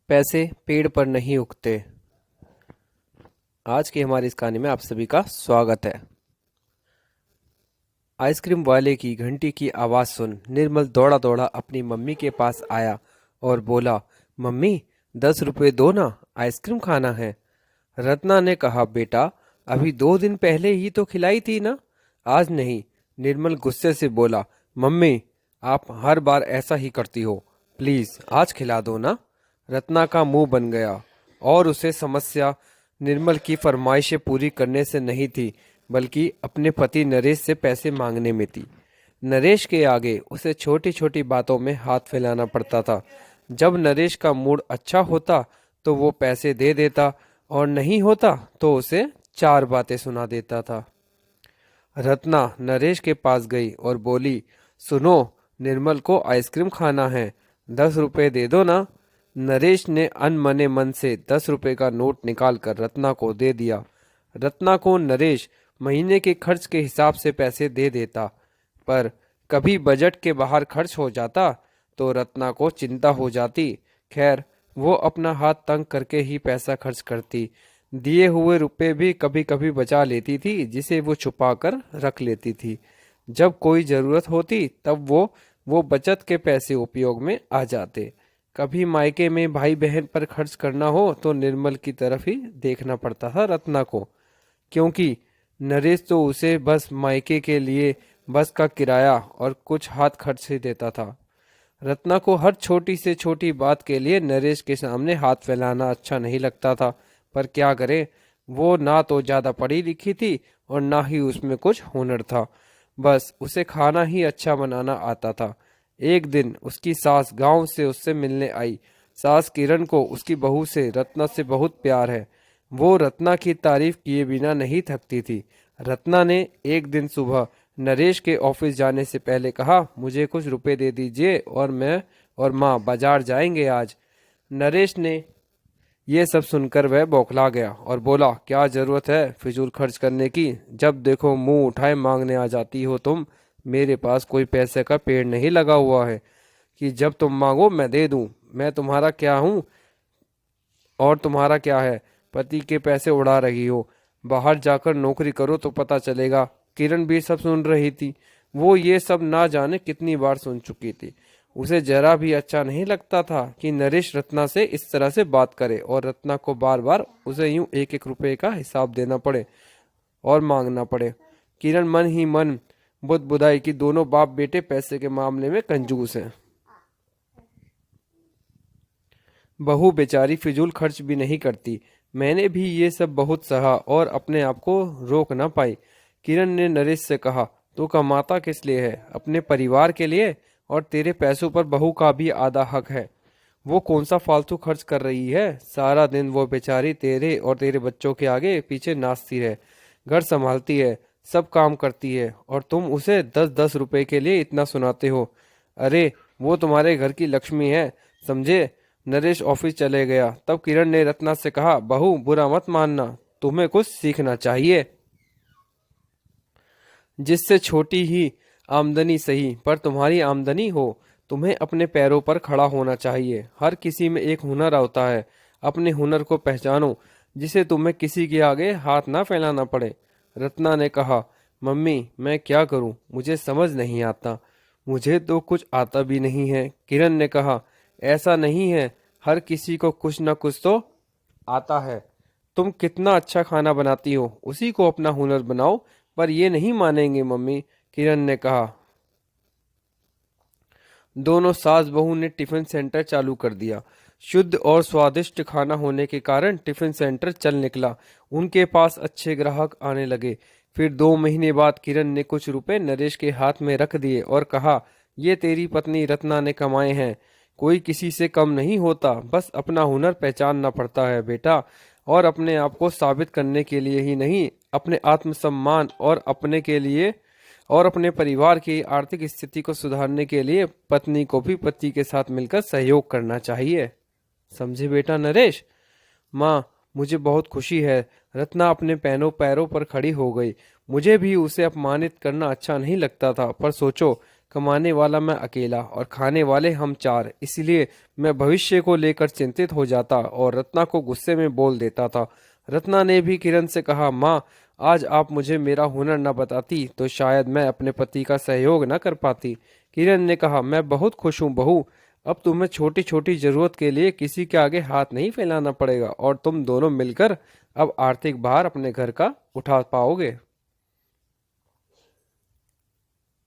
पैसे पेड़ पर नहीं उगते। आज की हमारी इस कहानी में आप सभी का स्वागत है। आइसक्रीम वाले की घंटी की आवाज़ सुन निर्मल दौड़ा दौड़ा अपनी मम्मी के पास आया और बोला, मम्मी 10 रुपए दो ना, आइसक्रीम खाना है। रत्ना ने कहा, बेटा अभी 2 दिन पहले ही तो खिलाई थी ना, आज नहीं। निर्मल गुस्से से बोला, मम्मी आप हर बार ऐसा ही करती हो, प्लीज आज खिला दो ना। रत्ना का मुंह बन गया और उसे समस्या निर्मल की फरमाइशें पूरी करने से नहीं थी, बल्कि अपने पति नरेश से पैसे मांगने में थी। नरेश के आगे उसे छोटी छोटी बातों में हाथ फैलाना पड़ता था। जब नरेश का मूड अच्छा होता तो वो पैसे दे देता और नहीं होता तो उसे 4 बातें सुना देता था। रत्ना नरेश के पास गई और बोली, सुनो, निर्मल को आइसक्रीम खाना है, 10 रुपए दे दो ना। नरेश ने अनमने मन से 10 रुपए का नोट निकाल कर रत्ना को दे दिया। रत्ना को नरेश महीने के खर्च के हिसाब से पैसे दे देता, पर कभी बजट के बाहर खर्च हो जाता तो रत्ना को चिंता हो जाती। खैर, वो अपना हाथ तंग करके ही पैसा खर्च करती। दिए हुए रुपए भी कभी कभी बचा लेती थी, जिसे वो छुपा कर रख लेती थी। जब कोई जरूरत होती तब वो बचत के पैसे उपयोग में आ जाते। कभी मायके में भाई बहन पर खर्च करना हो तो निर्मल की तरफ ही देखना पड़ता था रत्ना को, क्योंकि नरेश तो उसे बस मायके के लिए बस का किराया और कुछ हाथ खर्च ही देता था। रत्ना को हर छोटी से छोटी बात के लिए नरेश के सामने हाथ फैलाना अच्छा नहीं लगता था, पर क्या करे, वो ना तो ज्यादा पढ़ी लिखी थी और ना ही उसमें कुछ हुनर था। बस उसे खाना ही अच्छा बनाना आता था। एक दिन उसकी सास गांव से उससे मिलने आई। सास किरण को उसकी बहू से रत्ना से बहुत प्यार है। वो रत्ना की तारीफ किए बिना नहीं थकती थी। रत्ना ने एक दिन सुबह नरेश के ऑफिस जाने से पहले कहा, मुझे कुछ रुपए दे दीजिए और मैं और माँ बाजार जाएंगे आज। नरेश ने ये सब सुनकर वह बौखला गया और बोला, क्या जरूरत है फिजूल खर्च करने की, जब देखो मुंह उठाए मांगने आ जाती हो तुम। मेरे पास कोई पैसे का पेड़ नहीं लगा हुआ है कि जब तुम मांगो मैं दे दूं। मैं तुम्हारा क्या हूं और तुम्हारा क्या है, पति के पैसे उड़ा रही हो। बाहर जाकर नौकरी करो तो पता चलेगा। किरण भी सब सुन रही थी। वो ये सब ना जाने कितनी बार सुन चुकी थी। उसे जरा भी अच्छा नहीं लगता था कि नरेश रत्ना से इस तरह से बात करे और रत्ना को बार बार उसे यूं एक एक रुपए का हिसाब देना पड़े और मांगना पड़े। किरण मन ही मन बुदबुदाई कि दोनों बाप बेटे पैसे के मामले में कंजूस हैं। बहू बेचारी फिजूल खर्च भी नहीं करती। मैंने भी ये सब बहुत सहा और अपने आप को रोक ना पाई। किरण ने नरेश से कहा, तू कमाता किस लिए है? अपने परिवार के लिए, और तेरे पैसों पर बहू का भी आधा हक है। वो कौन सा फालतू खर्च कर रही है? सारा दिन वो बेचारी तेरे और तेरे बच्चों के आगे पीछे नाचती है, घर संभालती है, सब काम करती है, और तुम उसे 10-10 रुपए के लिए इतना सुनाते हो। अरे वो तुम्हारे घर की लक्ष्मी है, समझे? नरेश ऑफिस चले गया। तब किरण ने रत्ना से कहा, बहू बुरा मत मानना, तुम्हें कुछ सीखना चाहिए। जिससे छोटी ही आमदनी सही पर तुम्हारी आमदनी हो। तुम्हें अपने पैरों पर खड़ा होना चाहिए। हर किसी में एक हुनर होता है, अपने हुनर को पहचानो, जिसे तुम्हें किसी के आगे हाथ ना फैलाना पड़े। रत्ना ने कहा, मम्मी मैं क्या करूं, मुझे समझ नहीं आता। मुझे तो कुछ आता भी नहीं है। किरण ने कहा, ऐसा नहीं है, हर किसी को कुछ न कुछ तो आता है। तुम कितना अच्छा खाना बनाती हो, उसी को अपना हुनर बनाओ। पर ये नहीं मानेंगे मम्मी, किरण ने कहा। दोनों सास बहू ने टिफिन सेंटर चालू कर दिया। शुद्ध और स्वादिष्ट खाना होने के कारण टिफिन सेंटर चल निकला। उनके पास अच्छे ग्राहक आने लगे। फिर 2 महीने बाद किरण ने कुछ रुपए नरेश के हाथ में रख दिए और कहा, ये तेरी पत्नी रत्ना ने कमाए हैं। कोई किसी से कम नहीं होता, बस अपना हुनर पहचानना पड़ता है बेटा। और अपने आप को साबित करने के लिए ही नहीं, अपने आत्मसम्मान और अपने के लिए और अपने परिवार की आर्थिक स्थिति को सुधारने के लिए पत्नी को भी पति के साथ मिलकर सहयोग करना चाहिए। समझे बेटा नरेश? माँ, मुझे बहुत खुशी है। रत्ना अपने पैरों पैरों पर खड़ी हो गई। मुझे भी उसे अपमानित करना अच्छा नहीं लगता था, पर सोचो, कमाने वाला मैं अकेला और खाने वाले हम चार, इसलिए मैं भविष्य को लेकर चिंतित हो जाता और रत्ना को गुस्से में बोल देता था। रत्ना ने भी किरण से कहा, माँ, आज आप मुझे मेरा हुनर न बताती तो शायद मैं अपने पति का सहयोग न कर पाती। किरण ने कहा, मैं बहुत खुश हूँ बहू, अब तुम्हें छोटी छोटी जरूरत के लिए किसी के आगे हाथ नहीं फैलाना पड़ेगा और तुम दोनों मिलकर अब आर्थिक भार अपने घर का उठा पाओगे।